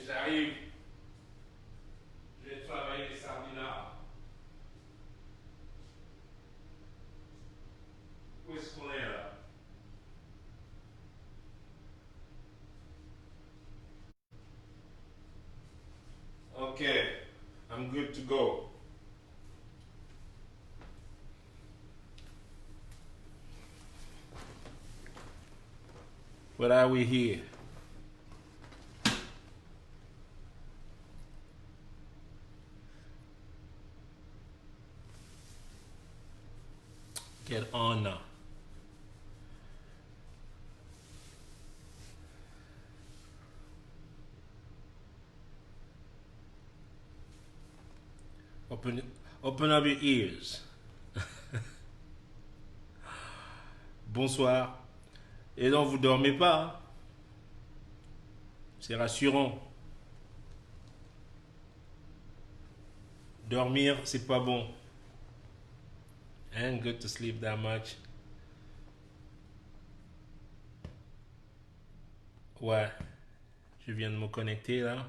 J'arrive, je vais travailler les sardinats. Où est-ce qu'on est là? Okay, I'm good to go. What are we here? Get on now. Open, open up your ears. Bonsoir. Et donc, vous dormez pas, hein? C'est rassurant. Dormir, c'est pas bon. Ain't good to sleep that much. Ouais, je viens de me connecter là.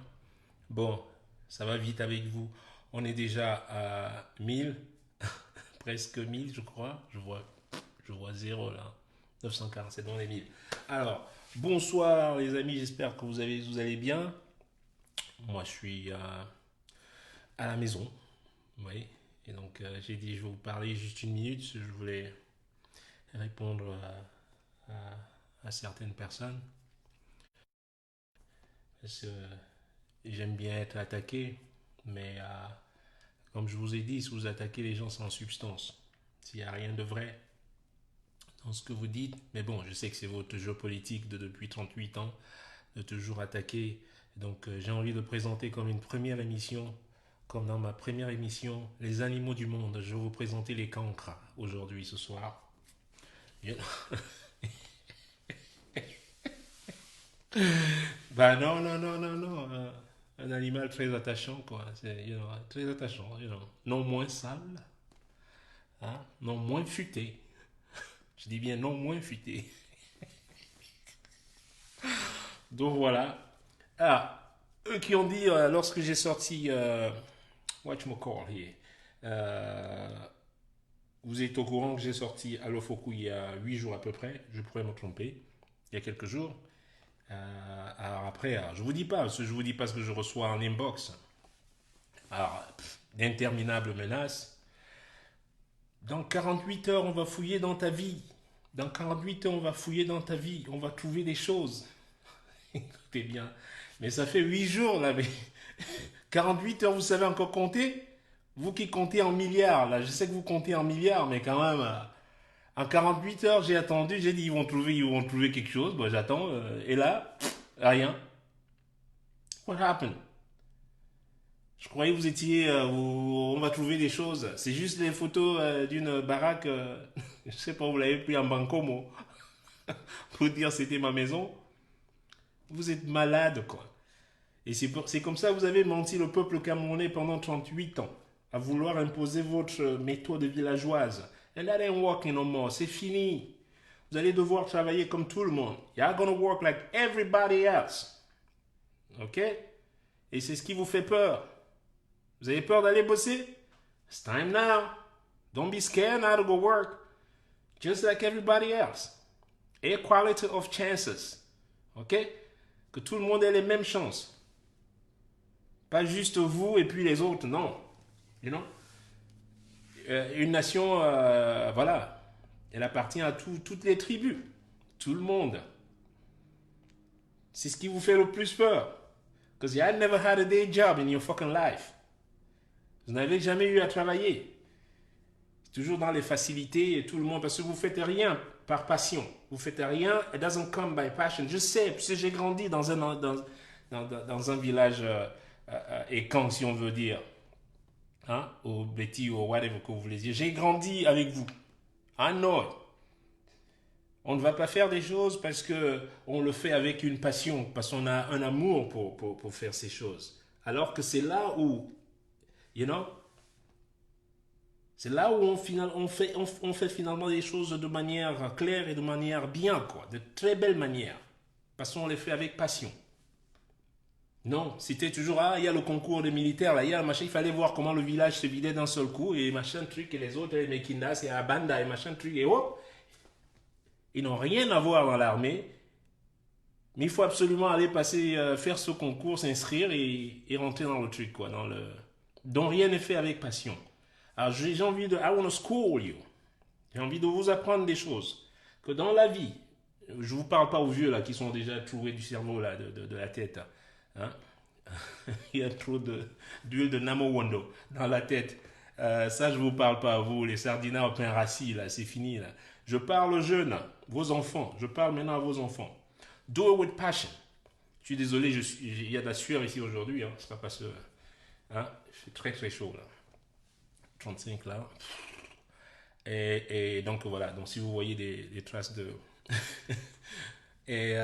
Bon, ça va vite avec vous. On est déjà à 1000, presque 1000 je crois. Je vois zéro là. 947 dans les 1000. Alors, bonsoir les amis, j'espère que vous allez bien. Moi, je suis à la maison. Oui. Et donc, j'ai dit, je vais vous parler juste une minute. Je voulais répondre à certaines personnes. Parce que j'aime bien être attaqué. Mais comme je vous ai dit, si vous attaquez les gens sans substance, s'il n'y a rien de vrai dans ce que vous dites, mais bon, je sais que c'est votre jeu politique de depuis 38 ans, de toujours attaquer. Donc j'ai envie de présenter comme une première émission, comme dans ma première émission, Les animaux du monde. Je vais vous présenter les cancres aujourd'hui, ce soir. Bah non, non, non, non, non. Un animal très attachant, quoi. C'est, très attachant, non moins sale, hein, non moins futé. Je dis bien non moins futé. Donc voilà. Ah, eux qui ont dit, lorsque j'ai sorti Whatchamacall here, euh, vous êtes au courant que j'ai sorti Alofoku il y a 8 jours à peu près, je pourrais me tromper, il y a quelques jours. Alors après, je vous dis pas, parce que je vous dis pas ce que je reçois en inbox. Alors, d'interminables menaces. Dans 48 heures, on va fouiller dans ta vie. Dans 48 heures, on va fouiller dans ta vie. On va trouver des choses. Écoutez bien. Mais ça fait 8 jours là. Mais 48 heures, vous savez encore compter? Vous qui comptez en milliards, là, je sais que vous comptez en milliards, mais quand même, en 48 heures, j'ai attendu, j'ai dit, ils vont trouver quelque chose. Bon, j'attends. Et là, rien. What happened? Je croyais que vous étiez, on va trouver des choses. C'est juste les photos d'une baraque, je sais pas, vous l'avez pris en bancomo pour dire c'était ma maison. Vous êtes malade, quoi. Et c'est comme ça que vous avez menti le peuple camerounais pendant 38 ans, à vouloir imposer votre méthode villageoise. And that ain't working no more. C'est fini. Vous allez devoir travailler comme tout le monde. You're gonna work like everybody else. OK? Et c'est ce qui vous fait peur. Vous avez peur d'aller bosser? It's time now. Don't be scared now to go work. Just like everybody else. Equality of chances. OK? Que tout le monde ait les mêmes chances. Pas juste vous et puis les autres, non. You know? Une nation, voilà, elle appartient à toutes les tribus. Tout le monde. C'est ce qui vous fait le plus peur. Because you had never had a day job in your fucking life. Vous n'avez jamais eu à travailler. Toujours dans les facilités et tout le monde, parce que vous ne faites rien par passion. Vous ne faites rien, it doesn't come by passion. Je sais, parce que j'ai grandi dans un village écan, si on veut dire, hein, au Betty ou whatever que vous voulez dire. J'ai grandi avec vous. I know it. On ne va pas faire des choses parce que on le fait avec une passion, parce qu'on a un amour pour faire ces choses. Alors que c'est là où, you know, c'est là où on fait finalement des choses de manière claire et de manière bien, quoi, de très belle manière. Parce qu'on les fait avec passion. Non, c'était toujours, ah, il y a le concours des militaires, là, il y a le machin, il fallait voir comment le village se vidait d'un seul coup, et machin truc, et les autres, les Mekindas, et Abanda, et machin truc, et hop, ils n'ont rien à voir dans l'armée, mais il faut absolument aller passer, faire ce concours, s'inscrire et rentrer dans le truc, quoi, dans le... dont rien n'est fait avec passion. Alors j'ai envie de, I want to school you, j'ai envie de vous apprendre des choses, que dans la vie, je vous parle pas aux vieux, là, qui sont déjà trouvés du cerveau, là, de la tête, hein. Il y a trop d'huile de Namo Wando dans la tête. Ça, je vous parle pas à vous, les sardinats au pain rassis, là, c'est fini, là. Je parle aux jeunes, vos enfants. Je parle maintenant à vos enfants. Do it with passion. Je suis désolé, il y a de la sueur ici aujourd'hui, hein. Ce sera pas ce, hein. Il fait très très chaud, là. 35, là. Et donc, voilà. Donc, si vous voyez des traces de... et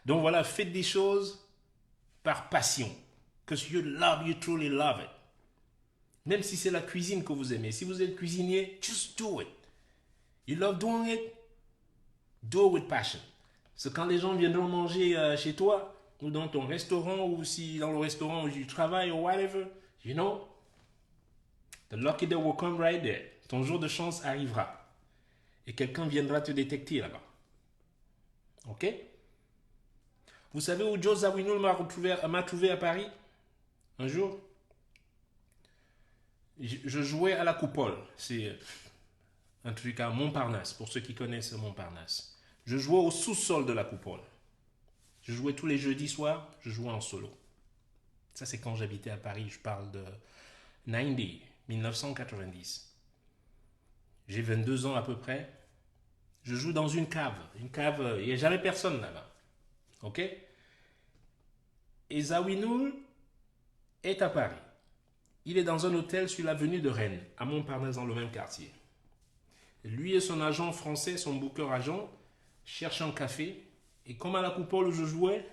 donc, voilà, faites des choses par passion. Because you love, you truly love it. Même si c'est la cuisine que vous aimez. Si vous êtes cuisinier, just do it. You love doing it, do it with passion. C'est quand les gens viendront manger chez toi, ou dans ton restaurant, ou si dans le restaurant où tu travailles, ou whatever, you know, the lucky day will come right there. Ton jour de chance arrivera. Et quelqu'un viendra te détecter là-bas. Ok? Vous savez où Joe Zawinul m'a trouvé à Paris? Un jour, je jouais à la coupole. C'est un truc à Montparnasse, pour ceux qui connaissent Montparnasse. Je jouais au sous-sol de la coupole. Je jouais tous les jeudis soirs, je jouais en solo. Ça, c'est quand j'habitais à Paris. Je parle de 1990. J'ai 22 ans à peu près. Je joue dans une cave. Une cave, il n'y a jamais personne là-bas. Ok? Et Zawinul est à Paris. Il est dans un hôtel sur l'avenue de Rennes, à Montparnasse, dans le même quartier. Lui et son agent français, son booker agent, cherchent un café. Et comme à la coupole où je jouais,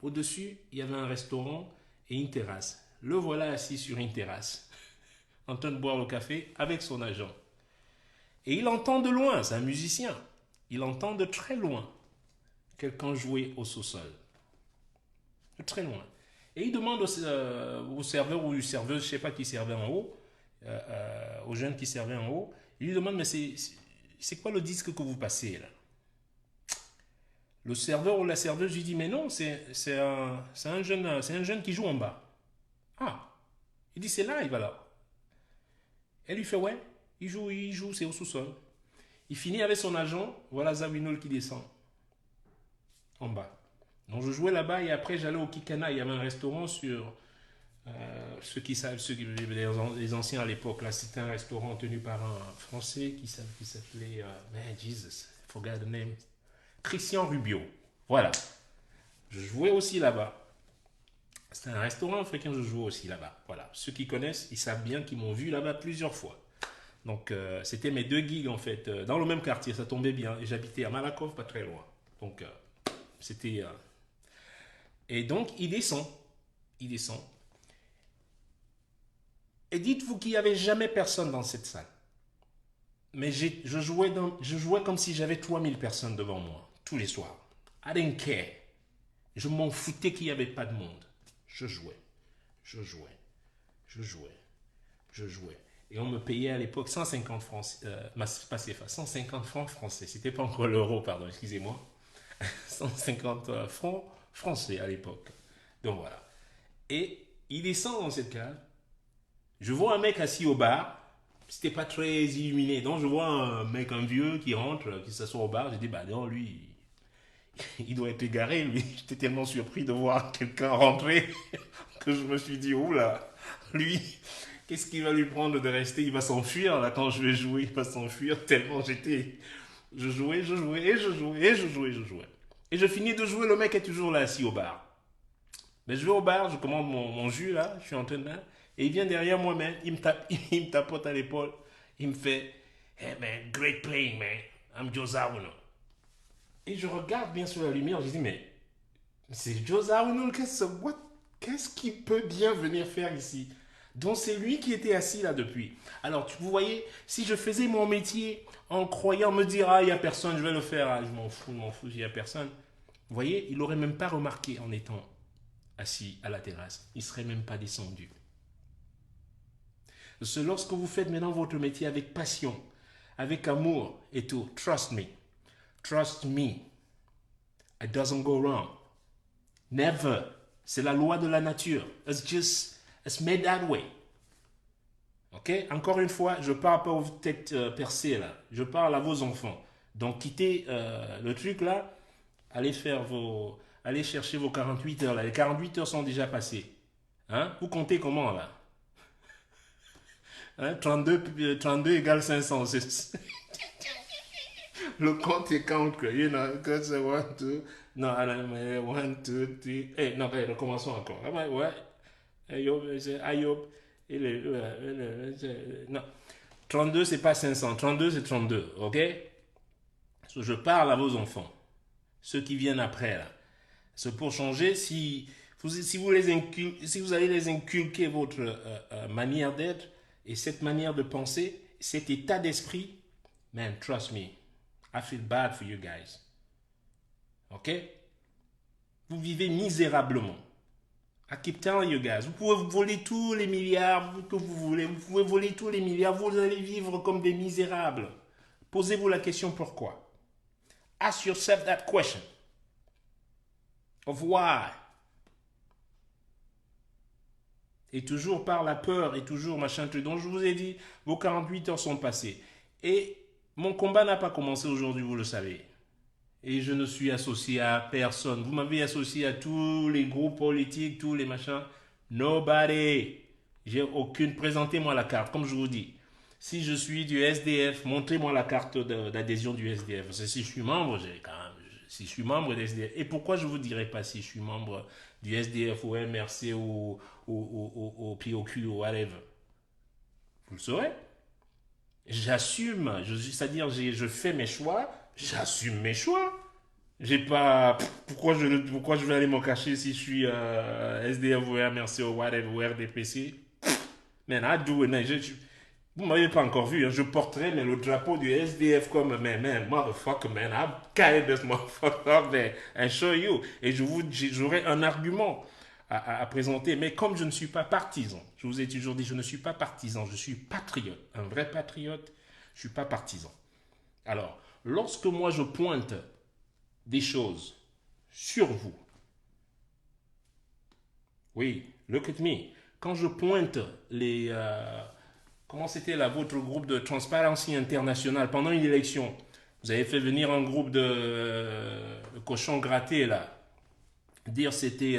au-dessus, il y avait un restaurant et une terrasse. Le voilà assis sur une terrasse, en train de boire le café avec son agent. Et il entend de loin, c'est un musicien, il entend de très loin quelqu'un jouer au sous-sol. De très loin. Et il demande au serveur ou serveuse, je ne sais pas qui servait en haut, aux jeunes qui servaient en haut, il lui demande, mais c'est quoi le disque que vous passez là? Le serveur ou la serveuse lui dit, mais non, c'est un jeune qui joue en bas. Ah, il dit, c'est live alors. Elle lui fait, ouais, il joue, c'est au sous-sol. Il finit avec son agent, voilà Zawinul qui descend en bas. Donc je jouais là-bas et après j'allais au Kikana, il y avait un restaurant sur... ceux qui savent, les anciens à l'époque, là, c'était un restaurant tenu par un Français qui s'appelait, man, Jesus, I forgot the name, Christian Rubio. Voilà. Je jouais aussi là-bas. C'était un restaurant africain, je jouais aussi là-bas. Voilà. Ceux qui connaissent, ils savent bien qu'ils m'ont vu là-bas plusieurs fois. Donc, c'était mes deux gigs, en fait, dans le même quartier. Ça tombait bien. Et j'habitais à Malakoff, pas très loin. Donc, c'était... Et donc, il descend. Il descend. Et dites-vous qu'il n'y avait jamais personne dans cette salle. Mais je jouais comme si j'avais 3000 personnes devant moi, tous les soirs. I didn't care. Je m'en foutais qu'il n'y avait pas de monde. Je jouais. Je jouais. Je jouais. Je jouais. Et on me payait à l'époque 150 francs, pas CFA, 150 francs français. C'était pas encore l'euro, pardon, excusez-moi. 150 francs français à l'époque. Donc voilà. Et il descend dans cette cave. Je vois un mec assis au bar. C'était pas très illuminé. Donc je vois un mec, un vieux qui rentre, qui s'assoit au bar. J'ai dit, bah non, lui, il doit être égaré, lui. J'étais tellement surpris de voir quelqu'un rentrer que je me suis dit, oula, lui, qu'est-ce qu'il va lui prendre de rester? Il va s'enfuir, là, quand je vais jouer, il va s'enfuir tellement j'étais... Je jouais, et je jouais, et je jouais, et je jouais. Et je finis de jouer, le mec est toujours là, assis au bar. Mais je vais au bar, je commande mon jus, là, je suis en train de... Et il vient derrière moi, man, il me tapote à l'épaule, il me fait, hey man, great playing, man, I'm Joe Zawinul. Et je regarde bien sur la lumière, je dis, mais c'est Joe Zawinul, qu'est-ce qu'il peut bien venir faire ici? Donc c'est lui qui était assis là depuis. Alors vous voyez, si je faisais mon métier en croyant me dire, ah, il n'y a personne, je vais le faire, ah, je m'en fous, il n'y a personne. Vous voyez, il n'aurait même pas remarqué en étant assis à la terrasse. Il ne serait même pas descendu. C'est lorsque vous faites maintenant votre métier avec passion, avec amour et tout, trust me, it doesn't go wrong. Never. C'est la loi de la nature. It's made that way. Ok? Encore une fois, je parle pas aux têtes percées là. Je parle à vos enfants. Donc quittez le truc là. Allez chercher vos 48 heures là. Les 48 heures sont déjà passées. Hein? Vous comptez comment là? Hein? 32 égale 500. Le compte est compte, quoi. You know, because I want to. Non, mais 1, 2, 3. Eh, non, recommençons encore. Ah, ouais. Ayob. Non. 32, c'est pas 500. 32, c'est 32. OK? So, je parle à vos enfants. Ceux qui viennent après, là. C'est pour changer. Si vous allez les inculquer votre manière d'être et cette manière de penser, cet état d'esprit, man, trust me. I feel bad for you guys. OK? Vous vivez misérablement. I keep telling you guys. Vous pouvez voler tous les milliards que vous voulez. Vous pouvez voler tous les milliards. Vous allez vivre comme des misérables. Posez-vous la question pourquoi. Ask yourself that question. Of why. Et toujours par la peur et toujours machin truc. Donc je vous ai dit, vos 48 heures sont passées. Et mon combat n'a pas commencé aujourd'hui, vous le savez. Et je ne suis associé à personne. Vous m'avez associé à tous les groupes politiques, tous les machins. Nobody. J'ai aucune. Présentez-moi la carte, comme je vous dis. Si je suis du SDF, montrez-moi la carte d'adhésion du SDF. Parce que si je suis membre, si je suis membre de SDF. Et pourquoi je ne vous dirai pas si je suis membre du SDF ou MRC ou POQ ou whatever? Vous le saurez. J'assume, c'est-à-dire je fais mes choix, j'assume mes choix. J'ai pas. Pourquoi je vais aller m'en cacher si je suis SDF ou MRC ou whatever ou RDPC? Man, I do it, man. Vous m'avez pas encore vu, hein. Je porterai mais le drapeau du SDF comme man, motherfucker, man. I'll carry this motherfucker up there and show you. Et j'aurai un argument à présenter. Mais comme je ne suis pas partisan, je vous ai toujours dit, je ne suis pas partisan, je suis patriote. Un vrai patriote, je suis pas partisan. Alors, lorsque moi je pointe des choses sur vous, oui, look at me. Quand je pointe les... comment c'était là, votre groupe de Transparency International pendant une élection? Vous avez fait venir un groupe de cochons grattés là. Dire c'était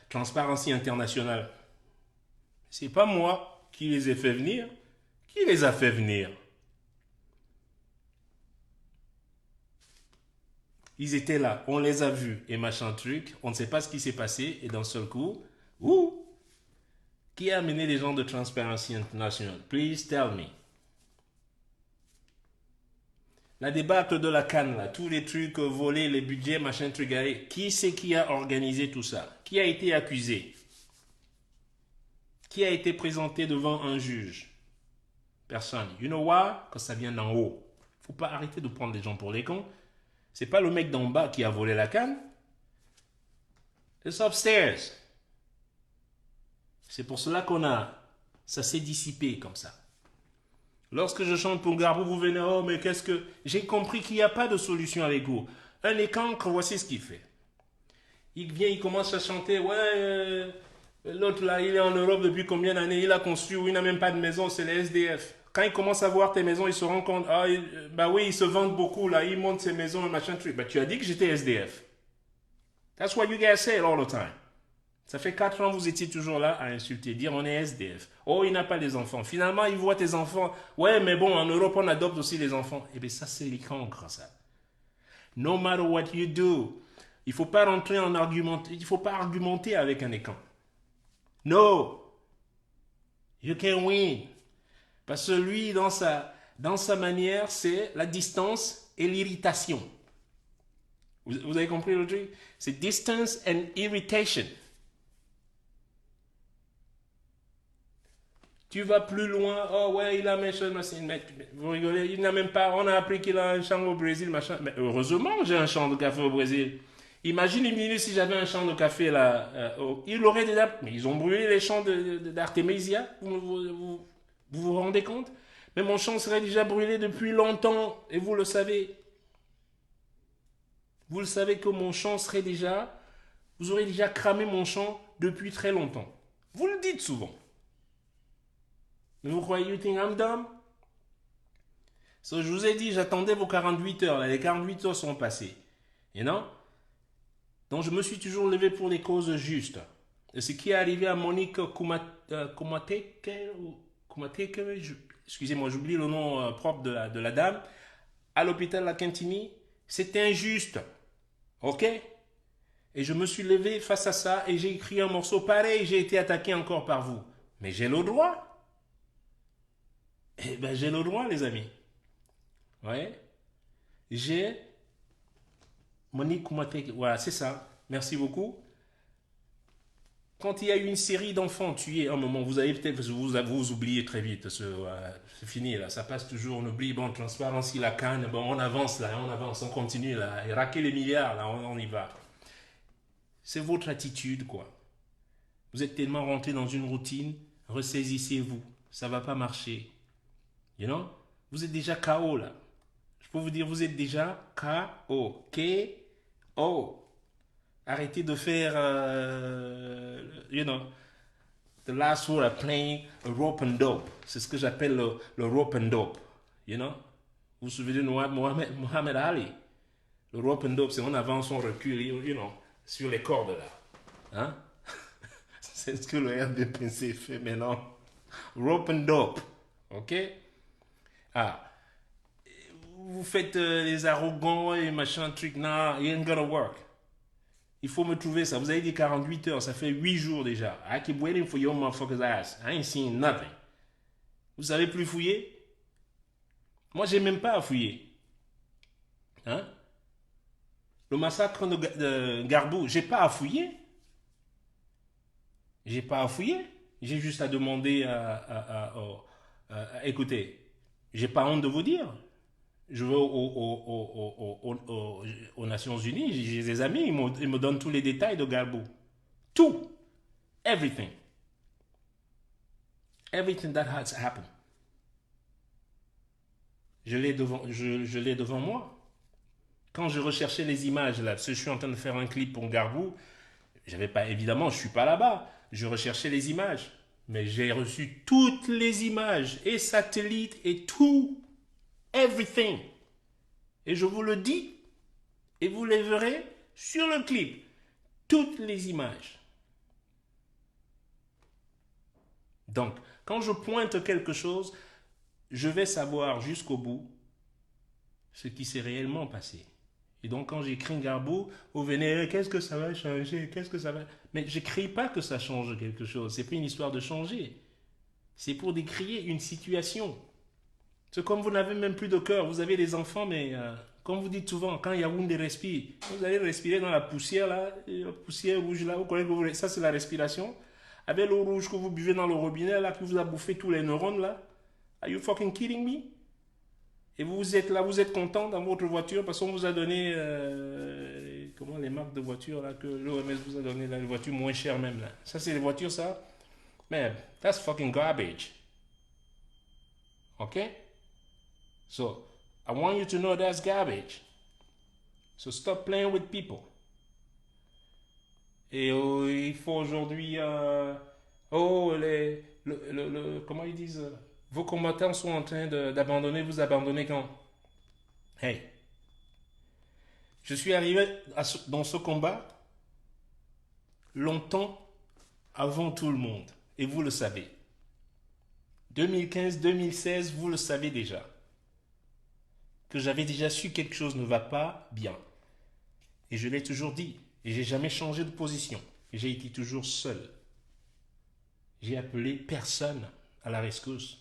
Transparency International. C'est pas moi qui les ai fait venir. Qui les a fait venir? Ils étaient là, on les a vus et machin truc. On ne sait pas ce qui s'est passé et d'un seul coup, qui a amené les gens de Transparency International? Please tell me. La débâcle de la canne, là, tous les trucs volés, les budgets, machin truc, qui c'est qui a organisé tout ça? Qui a été accusé? Qui a été présenté devant un juge? Personne. You know why? Quand ça vient d'en haut. Faut pas arrêter de prendre les gens pour les cons. C'est pas le mec d'en bas qui a volé la canne. It's upstairs. C'est pour cela ça s'est dissipé comme ça. Lorsque je chante pour Garbou, vous venez, oh mais qu'est-ce que... J'ai compris qu'il n'y a pas de solution avec vous. Un écancre, voici ce qu'il fait. Il vient, il commence à chanter, ouais, l'autre là, il est en Europe depuis combien d'années, il a construit, ou il n'a même pas de maison, c'est les SDF. Quand il commence à voir tes maisons, il se rend compte, bah oui, ils se vendent beaucoup là, ils montent ces maisons, machin truc. Bah tu as dit que j'étais SDF. That's what you guys say all the time. Ça fait 4 ans, vous étiez toujours là à insulter, dire on est SDF. Oh, il n'a pas les enfants. Finalement, il voit tes enfants. Ouais, mais bon, en Europe, on adopte aussi les enfants. Eh bien, ça, c'est les cancres, ça. No matter what you do, il ne faut pas rentrer en argument. Il ne faut pas argumenter avec un écran. No. You can win. Parce que lui, dans sa manière, c'est la distance et l'irritation. Vous avez compris le truc? C'est distance and irritation. Tu vas plus loin, oh ouais, il a machin, vous rigolez, il n'a même pas, on a appris qu'il a un champ au Brésil, machin. Mais heureusement, j'ai un champ de café au Brésil. Imagine une minute si j'avais un champ de café là. Ils l'auraient déjà. Mais ils ont brûlé les champs d'Artemisia. Vous vous rendez compte? Mais mon champ serait déjà brûlé depuis longtemps. Et vous le savez. Vous le savez que mon champ serait déjà. Vous aurez déjà cramé mon champ depuis très longtemps. Vous le dites souvent. Mais vous croyez, you think I'm dumb? So, je vous ai dit, j'attendais vos 48 heures. Là, les 48 heures sont passées. Et non? Donc, je me suis toujours levé pour les causes justes. Et ce qui est arrivé à Monique Kumateke, excusez-moi, j'oublie le nom propre de la dame, à l'hôpital La Quintini, c'était injuste. Ok? Et je me suis levé face à ça et j'ai écrit un morceau pareil. J'ai été attaqué encore par vous. Mais j'ai le droit. Eh ben, j'ai le droit, les amis. Ouais. J'ai Monique Kumateke. Voilà, c'est ça. Merci beaucoup. Quand il y a eu une série d'enfants tués, un moment, vous avez peut-être, vous oubliez très vite, c'est fini là, ça passe toujours, on oublie, bon, transparency, la canne, bon, on avance là, on avance, on continue là, et raquer les milliards là, on y va. C'est votre attitude quoi. Vous êtes tellement rentré dans une routine, ressaisissez-vous, ça va pas marcher. You know? Vous êtes déjà KO là. Je peux vous dire, vous êtes déjà KO. K-O. Arrêtez de faire, you know, the last word are playing a rope and dope. C'est ce que j'appelle le rope and dope. You know? Vous vous souvenez de Mohamed Ali? Le rope and dope, c'est on avance, on recule, you know, sur les cordes là. Hein? C'est ce que le RDPC fait maintenant. Rope and dope. Ok? Ah. Vous faites les arrogants et machin truc. Nah, it ain't gonna work. Il faut me trouver ça. Vous avez dit 48 heures, ça fait 8 jours déjà. I keep waiting for your motherfucker's ass. I ain't seen nothing. Vous savez plus fouiller? Moi, j'ai même pas à fouiller. Hein? Le massacre de Garbou, j'ai pas à fouiller. J'ai pas à fouiller. J'ai juste à demander écoutez, j'ai pas honte de vous dire. Je vais aux Nations Unies, j'ai des amis, ils me donnent tous les détails de Garbou. Tout. Everything. Everything that has happened. Je l'ai devant moi. Quand je recherchais les images, là, parce que je suis en train de faire un clip pour Garbou, j'avais pas, évidemment, je suis pas là-bas. Je recherchais les images. Mais j'ai reçu toutes les images, et satellites, et tout. Everything. Et je vous le dis, et vous les verrez sur le clip. Toutes les images. Donc, quand je pointe quelque chose, je vais savoir jusqu'au bout ce qui s'est réellement passé. Et donc, quand j'écris Garbou, vous venez, qu'est-ce que ça va changer? Qu'est-ce que ça va... Mais je ne crie pas que ça change quelque chose. Ce n'est pas une histoire de changer. C'est pour décrire une situation. C'est comme vous n'avez même plus de cœur. Vous avez des enfants, mais comme vous dites souvent, quand Yaoundé respire, vous allez respirer dans la poussière, là, la poussière rouge, là, vous connaissez que ça, c'est la respiration. Avec l'eau rouge que vous buvez dans le robinet, là, qui vous a bouffé tous les neurones, là. Are you fucking kidding me? Et vous êtes là, vous êtes content dans votre voiture parce qu'on vous a donné, comment les marques de voitures, là, que l'OMS vous a donné, là, les voitures moins chères même, là. Ça, c'est les voitures, ça? Man, that's fucking garbage. Okay? So, I want you to know that's garbage. So stop playing with people. Et il faut aujourd'hui... comment ils disent vos combattants sont en train d'abandonner, vous abandonnez quand? Hey, je suis arrivé dans ce combat longtemps avant tout le monde. Et vous le savez. 2015, 2016, vous le savez déjà. Que j'avais déjà su quelque chose ne va pas bien. Et je l'ai toujours dit. Et j'ai jamais changé de position. Et j'ai été toujours seul. J'ai appelé personne à la rescousse.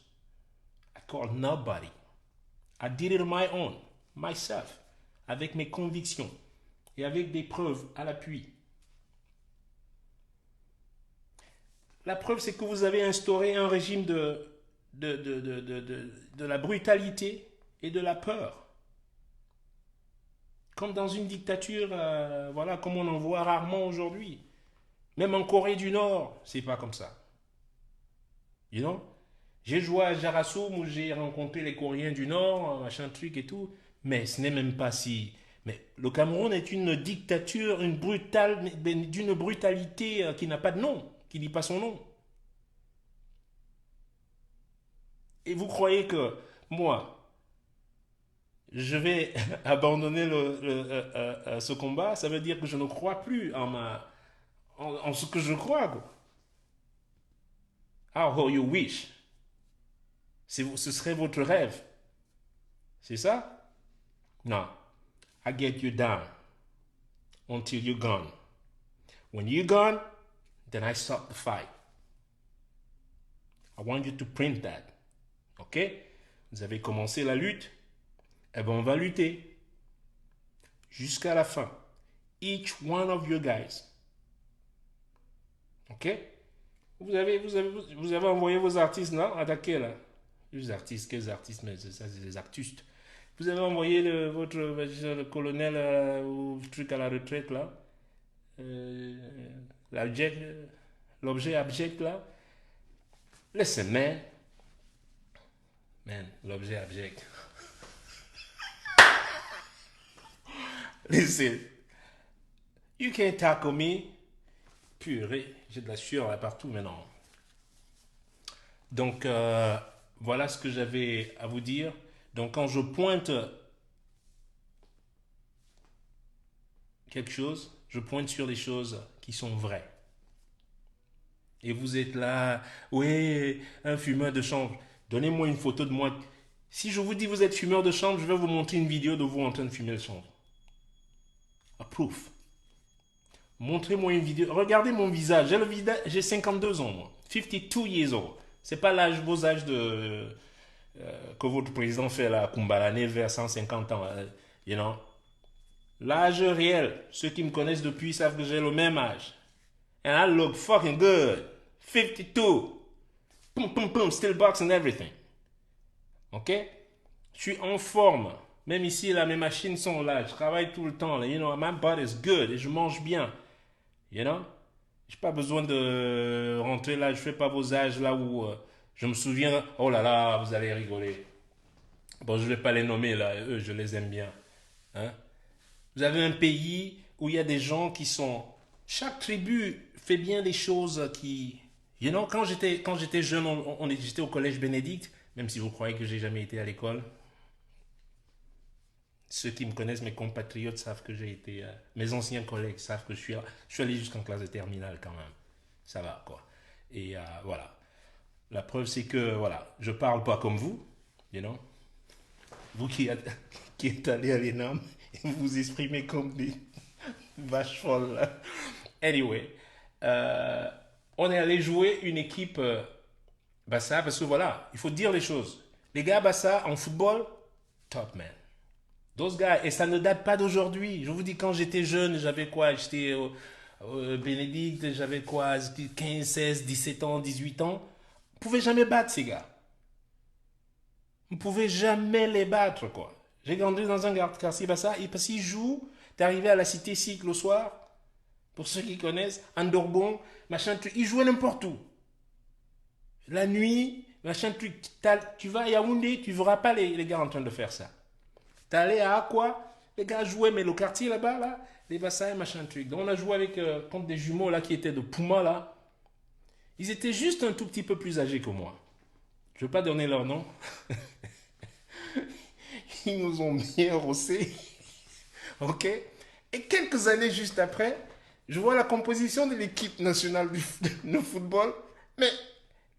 I called nobody. I did it on my own, myself, avec mes convictions et avec des preuves à l'appui. La preuve, c'est que vous avez instauré un régime de la brutalité et de la peur. Comme dans une dictature, voilà, comme on en voit rarement aujourd'hui. Même en Corée du Nord, c'est pas comme ça. You know? J'ai joué à Jarasum où j'ai rencontré les Coréens du Nord, machin truc et tout, mais ce n'est même pas si. Mais le Cameroun est une dictature, d'une brutalité qui n'a pas de nom, qui dit pas son nom. Et vous croyez que moi, je vais abandonner ce combat? Ça veut dire que je ne crois plus en ce que je crois, quoi. How you wish. Ce serait votre rêve. C'est ça? Non. I get you down until you're gone. When you're gone, then I stop the fight. I want you to print that. OK? Vous avez commencé la lutte. Eh bien, on va lutter jusqu'à la fin. Each one of you guys. OK? Vous avez envoyé vos artistes là, attaquer là. Les artistes, quels artistes? Mais ça, c'est des artistes. Vous avez envoyé le colonel au truc à la retraite là. Euh, l'objet l'objet abject là. Listen, man. Man, l'objet abject. Listen. You can't tackle me. Purée, j'ai de la sueur là partout maintenant. Donc, voilà ce que j'avais à vous dire. Donc, quand je pointe quelque chose, je pointe sur des choses qui sont vraies. Et vous êtes là, oui, un fumeur de chanvre. Donnez-moi une photo de moi. Si je vous dis vous êtes fumeur de chanvre, je vais vous montrer une vidéo de vous en train de fumer le chanvre. A proof. Montrez-moi une vidéo. Regardez mon visage. J'ai 52 ans, moi. 52 years old. C'est pas vos âges que votre président fait là, Kumbalané vers 150 ans. You know? L'âge réel. Ceux qui me connaissent depuis savent que j'ai le même âge. And I look fucking good. 52. Pum, pum, pum, still boxing everything. Ok? Je suis en forme. Même ici, là, mes machines sont là. Je travaille tout le temps. Là. You know, my body's good. Et je mange bien. You know? J'ai pas besoin de rentrer là. Je fais pas vos âges là où je me souviens. Oh là là, vous allez rigoler. Bon, je vais pas les nommer là. Eux, je les aime bien. Hein? Vous avez un pays où il y a des gens qui sont. Chaque tribu fait bien des choses qui. You know, quand j'étais jeune, j'étais au collège Bénédicte, même si vous croyez que j'ai jamais été à l'école. Ceux qui me connaissent, mes compatriotes, savent que j'ai été. Mes anciens collègues savent que je suis allé jusqu'en classe de terminale quand même. Ça va, quoi. Et voilà. La preuve, c'est que, voilà, je parle pas comme vous, you know. Vous qui êtes allé à l'ENAM, vous vous exprimez comme des vaches folles. Là. Anyway, euh, on est allé jouer une équipe Bassa, parce que voilà, il faut dire les choses. Les gars Bassa en football, top man. Those guys, et ça ne date pas d'aujourd'hui. Je vous dis, quand j'étais jeune, j'avais quoi? J'étais au Bénédicte, j'avais quoi? 15, 16, 17 ans, 18 ans. Vous ne pouvez jamais battre ces gars. Vous ne pouvez jamais les battre, quoi. J'ai grandi dans un quartier Bassa, et parce qu'ils jouent, t'es arrivé à la cité cycle le soir, pour ceux qui connaissent, Andorgon, machin, ils jouaient n'importe où. La nuit, machin, tu vas à Yaoundé, tu ne verras pas les gars en train de faire ça. T'es allé à Aqua, les gars jouaient, mais le quartier là-bas, là, les Bassas et machin truc. Donc on a joué avec contre des jumeaux là qui étaient de Puma là. Ils étaient juste un tout petit peu plus âgés que moi. Je ne veux pas donner leur nom. Ils nous ont bien rossé. Ok? Et quelques années juste après, je vois la composition de l'équipe nationale de football. Mais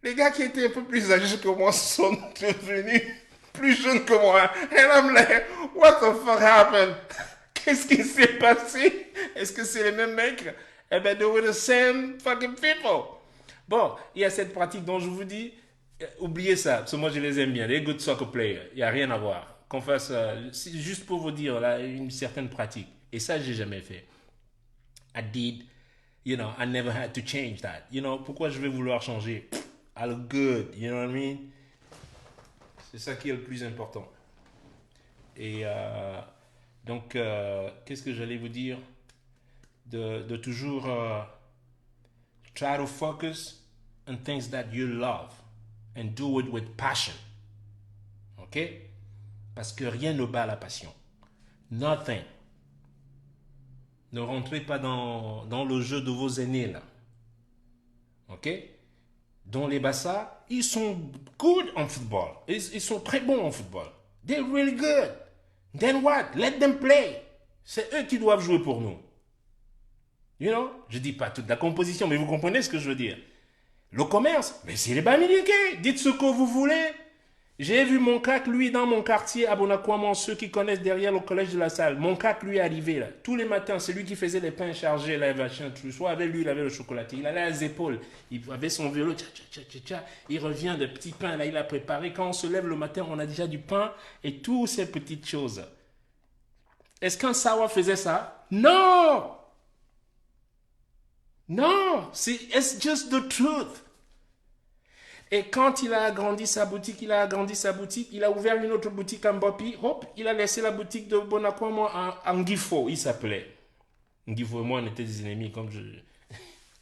les gars qui étaient un peu plus âgés que moi sont devenus plus jeunes que moi. And I'm like, what the fuck happened? Qu'est-ce qui s'est passé? Est-ce que c'est les mêmes mecs? Eh ben, they were the same fucking people. Bon, il y a cette pratique dont je vous dis, oubliez ça, parce que moi je les aime bien, les good soccer players, il n'y a rien à voir. Qu'on fasse, c'est juste pour vous dire, là, une certaine pratique. Et ça, j'ai jamais fait. I did, you know, I never had to change that. You know, pourquoi je vais vouloir changer? I look good, you know what I mean? C'est ça qui est le plus important. Et Donc, qu'est-ce que j'allais vous dire? De toujours try to focus on things that you love and do it with passion. OK? Parce que rien ne bat la passion. Nothing. Ne rentrez pas dans le jeu de vos aînés, là. OK? Dans les Bassa, ils sont good en football. Ils sont très bons en football. They're really good. Then what? Let them play. C'est eux qui doivent jouer pour nous. You know? Je dis pas toute la composition, mais vous comprenez ce que je veux dire. Le commerce, mais c'est les Bamileke. Dites ce que vous voulez. J'ai vu mon cac, lui, dans mon quartier à Bonakwama, ceux qui connaissent derrière le collège de la salle. Mon cac, lui, est arrivé là. Tous les matins, c'est lui qui faisait les pains chargés, là, machin, tout. Soit avec lui, il avait le chocolatier. Il allait à les épaules. Il avait son vélo, tcha, tcha, tcha, tcha. Il revient de petits pains, là, il a préparé. Quand on se lève le matin, on a déjà du pain et toutes ces petites choses. Est-ce qu'un Sawa faisait ça? Non! Non! It's just the truth. Et quand il a agrandi sa boutique, il a ouvert une autre boutique en Bopi, hop, il a laissé la boutique de Bonakwama en Ngifo, il s'appelait. Ngifo et moi, on était des ennemis, comme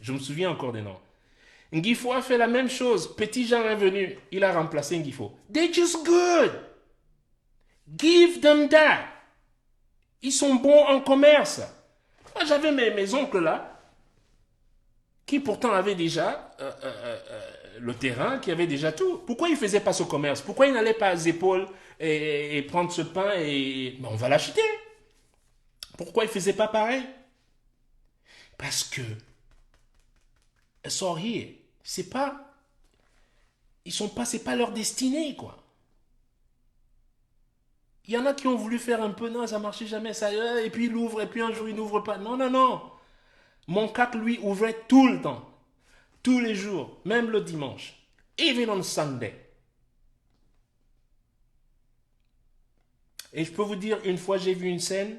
je me souviens encore des noms. Ngifo a fait la même chose. Petit Jean est venu, il a remplacé Ngifo. They're just good. Give them that. Ils sont bons en commerce. Moi, j'avais mes oncles là, qui pourtant avaient déjà le terrain, qui avait déjà tout. Pourquoi il ne faisait pas ce commerce? Pourquoi il n'allait pas aux épaules et prendre ce pain et ben, on va l'acheter? Pourquoi il ne faisait pas pareil? Parce que sorry, c'est pas c'est pas leur destinée, quoi. Il y en a qui ont voulu faire un peu, non, ça marchait jamais, ça, et puis il ouvre, et puis un jour il n'ouvre pas. Non, non, non. Mon cac, lui, ouvrait tout le temps. Tous les jours, même le dimanche. Even on Sunday. Et je peux vous dire, une fois j'ai vu une scène,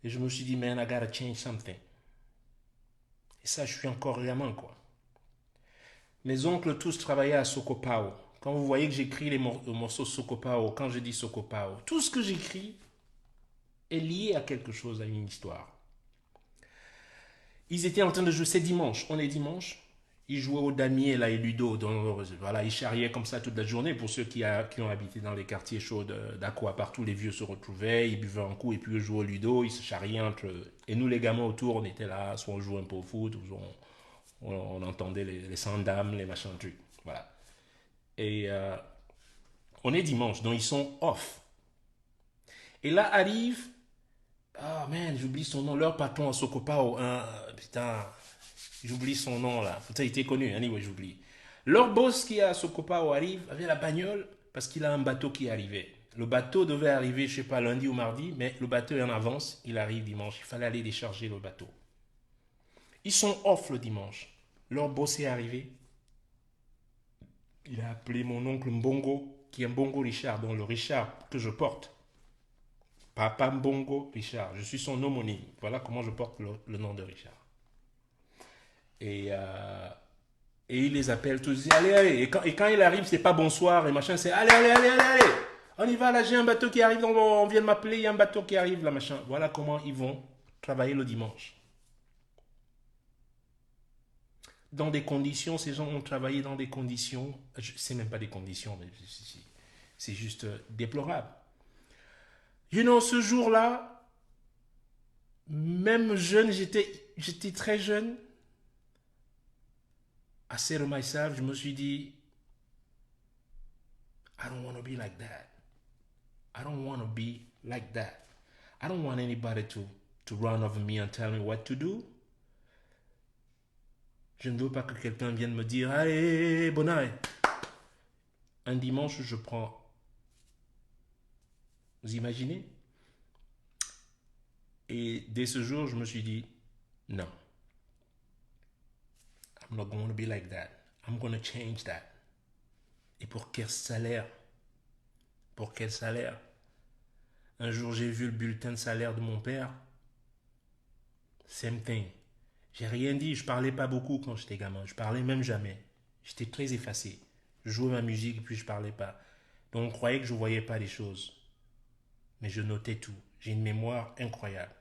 et je me suis dit, man, I gotta change something. Et ça, je suis encore gamin, quoi. Mes oncles tous travaillaient à Sokopao. Quand vous voyez que j'écris les morceaux Sokopao, quand je dis Sokopao, tout ce que j'écris est lié à quelque chose, à une histoire. Ils étaient en train de jouer, c'est dimanche, on est dimanche. Ils jouaient au damier là, et Ludo. Voilà, ils charriaient comme ça toute la journée. Pour ceux qui ont habité dans les quartiers chauds d'Aqua, partout, les vieux se retrouvaient, ils buvaient un coup et puis ils jouaient au Ludo, ils se charriaient entre eux. Et nous, les gamins autour, on était là, soit on jouait un peu au foot, ou on entendait les sandames, les machins trucs. Voilà. Et on est dimanche, donc ils sont off. Et là arrive, ah man, j'oublie son nom, leur patron à Sokopao, putain, j'oublie son nom là. Putain, il était connu, anyway, j'oublie. Leur boss qui est à Sokopao arrive avec la bagnole parce qu'il a un bateau qui est arrivé. Le bateau devait arriver, je sais pas, lundi ou mardi, mais le bateau est en avance, il arrive dimanche. Il fallait aller décharger le bateau. Ils sont off le dimanche. Leur boss est arrivé. Il a appelé mon oncle Mbongo, qui est Mbongo Richard, dont le Richard que je porte. Papa Mbongo Richard, je suis son homonyme. Voilà comment je porte le nom de Richard. Et il les appelle tous, ils disent allez, allez. Et quand il arrive, c'est pas bonsoir et machin, c'est allez, allez, allez, allez, allez. On y va, là, j'ai un bateau qui arrive, on vient de m'appeler, il y a un bateau qui arrive, là, machin. Voilà comment ils vont travailler le dimanche. Dans des conditions, ces gens ont travaillé dans des conditions, je sais même pas des conditions, mais c'est juste déplorable. You know, ce jour-là, même jeune, j'étais très jeune. I said to myself, je me suis dit, I don't want to be like that. I don't want to be like that. I don't want anybody to run over me and tell me what to do. Je ne veux pas que quelqu'un vienne me dire, allez, Bonaï. Un dimanche, je prends. Vous imaginez? Et dès ce jour, je me suis dit, non. I'm not going to be like that. I'm going to change that. Et pour quel salaire? Pour quel salaire? Un jour, j'ai vu le bulletin de salaire de mon père. Same thing. J'ai rien dit, je parlais pas beaucoup quand j'étais gamin. Je parlais même jamais. J'étais très effacé. Je jouais ma musique et puis je parlais pas. Donc on croyait que je voyais pas les choses. Mais je notais tout. J'ai une mémoire incroyable.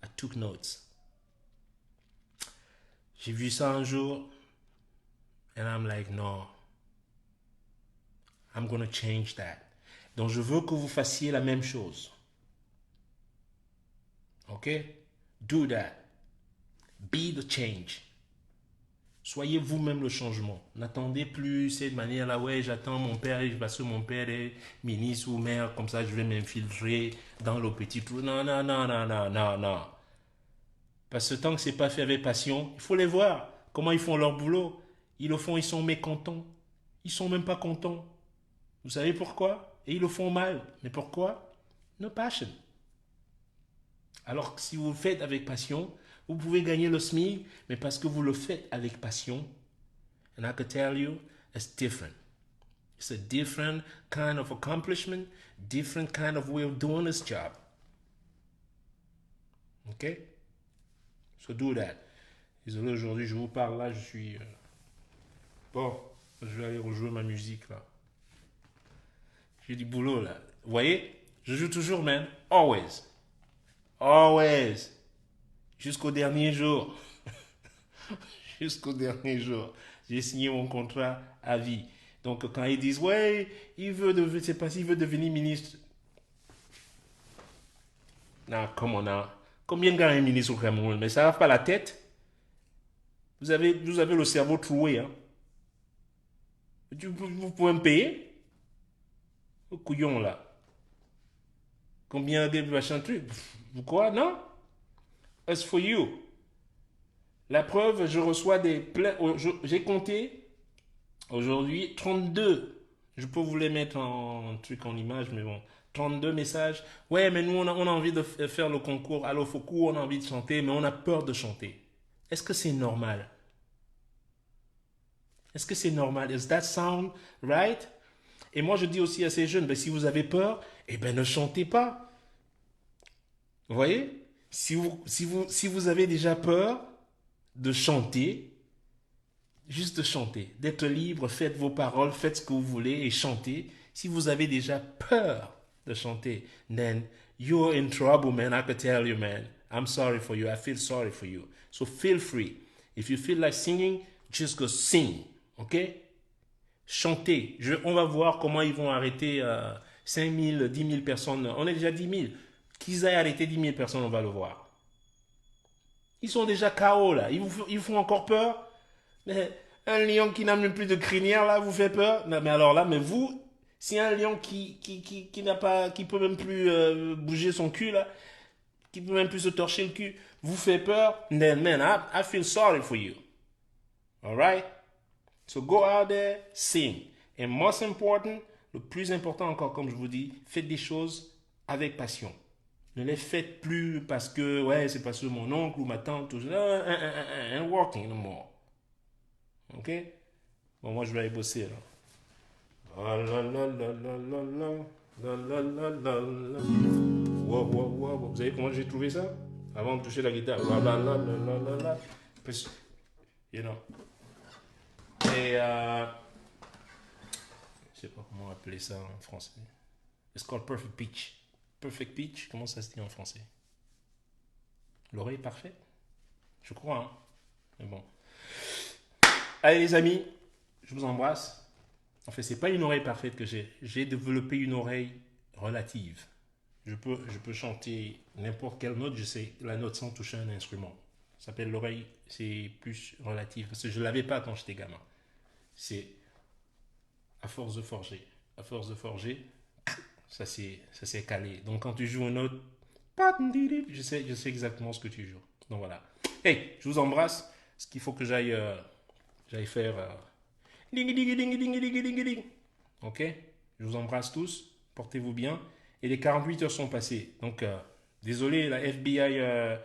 I took notes. J'ai vu ça un jour, and I'm like, no, I'm gonna change that. Donc, je veux que vous fassiez la même chose. OK? Do that. Be the change. Soyez vous-même le changement. N'attendez plus cette manière-là, ouais, j'attends mon père, parce que mon père est ministre ou maire, comme ça je vais m'infiltrer dans le petit trou. Non, non, non, non, non, non, non. Parce que tant que c'est pas fait avec passion, il faut les voir. Comment ils font leur boulot. Ils le font, ils sont mécontents. Ils sont même pas contents. Vous savez pourquoi? Et ils le font mal. Mais pourquoi? No passion. Alors que si vous le faites avec passion, vous pouvez gagner le SMIC, mais parce que vous le faites avec passion, and I can tell you, it's different. It's a different kind of accomplishment, different kind of way of doing this job. OK? So do that. Désolé, aujourd'hui, je vous parle là, je suis... Bon, je vais aller rejouer ma musique là. J'ai du boulot là. Vous voyez? Je joue toujours, man. Always. Always. Jusqu'au dernier jour. Jusqu'au dernier jour. J'ai signé mon contrat à vie. Donc quand ils disent, ouais, c'est pas s'il veut devenir ministre. Non, comment on a. Combien de gars un ministre au Cameroun? Mais ça va pas la tête. Vous avez le cerveau troué. Hein. Vous pouvez me payer? Le couillon là. Combien de machin truc? Vous quoi? Non? As for you. La preuve, je reçois des j'ai compté aujourd'hui 32. Je peux vous les mettre en truc en image, mais bon. 32 messages. Ouais, mais nous, on a envie de faire le concours à l'Ofoku, on a envie de chanter, mais on a peur de chanter. Est-ce que c'est normal? Est-ce que c'est normal? Does that sound right? Et moi, je dis aussi à ces jeunes, ben, si vous avez peur, eh ben, ne chantez pas. Vous voyez? Si vous avez déjà peur de chanter, juste de chanter, d'être libre, faites vos paroles, faites ce que vous voulez et chantez. Si vous avez déjà peur de chanter, then you're in trouble, man. I can tell you, man. I'm sorry for you. I feel sorry for you. So feel free. If you feel like singing, just go sing. OK? Chantez. On va voir comment ils vont arrêter 5 000, 10 000 personnes. On est déjà 10 000. Qu'ils aient arrêté 10 000 personnes, on va le voir. Ils sont déjà KO là. Ils vous font encore peur. Mais un lion qui n'a même plus de crinière là vous fait peur. Non, mais alors là, mais vous, si un lion qui n'a pas, qui peut même plus bouger son cul là, qui peut même plus se torcher le cul, vous fait peur, then man, I feel sorry for you. Alright? So go out there, sing. And most important, le plus important encore, comme je vous dis, faites des choses avec passion. Ne les faites plus parce que, ouais, c'est parce que mon oncle ou ma tante, tout ça, and working no more. Ok? Bon, moi, je vais aller bosser, là. La la la la la la la la la la la. Wow, wow, wow. Vous savez comment j'ai trouvé ça? Avant de toucher la guitare. La la la la la la. You know. Et, je sais pas comment appeler ça en français. It's called perfect pitch. Perfect pitch, comment ça se dit en français? L'oreille parfaite? Je crois, hein. Mais bon. Allez les amis, je vous embrasse. En fait, c'est pas une oreille parfaite que j'ai. J'ai développé une oreille relative. Je peux chanter n'importe quelle note, je sais la note sans toucher un instrument. Ça s'appelle l'oreille, c'est plus relative. Parce que je ne l'avais pas quand j'étais gamin. C'est à force de forger. À force de forger, ça s'est calé. Donc quand tu joues une note, je sais exactement ce que tu joues. Donc voilà. Hey, je vous embrasse. Ce qu'il faut que j'aille faire ding ding ding ding ding ding ding. Ok. Je vous embrasse tous. Portez-vous bien. Et les 48 heures sont passées. Donc désolé la FBI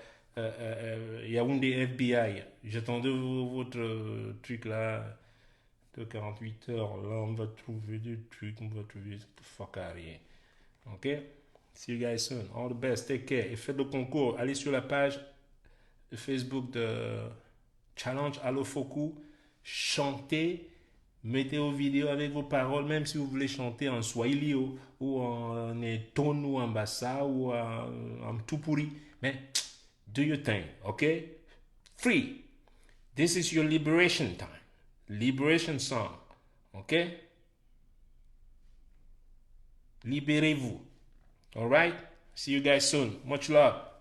Yaoundé FBI. J'attendais votre truc là de 48 heures. Là on va trouver des trucs. On va trouver fuck out here. Ok. See you guys soon. All the best. Take care. Et faites le concours. Allez sur la page Facebook de Challenge Alofoku. Chantez Mettez vos vidéos avec vos paroles, même si vous voulez chanter en Swahili ou en Eton ou en Bassa ou en tout pourri. Mais do your thing, okay? Free. This is your liberation time. Liberation song, okay? Libérez-vous. All right? See you guys soon. Much love.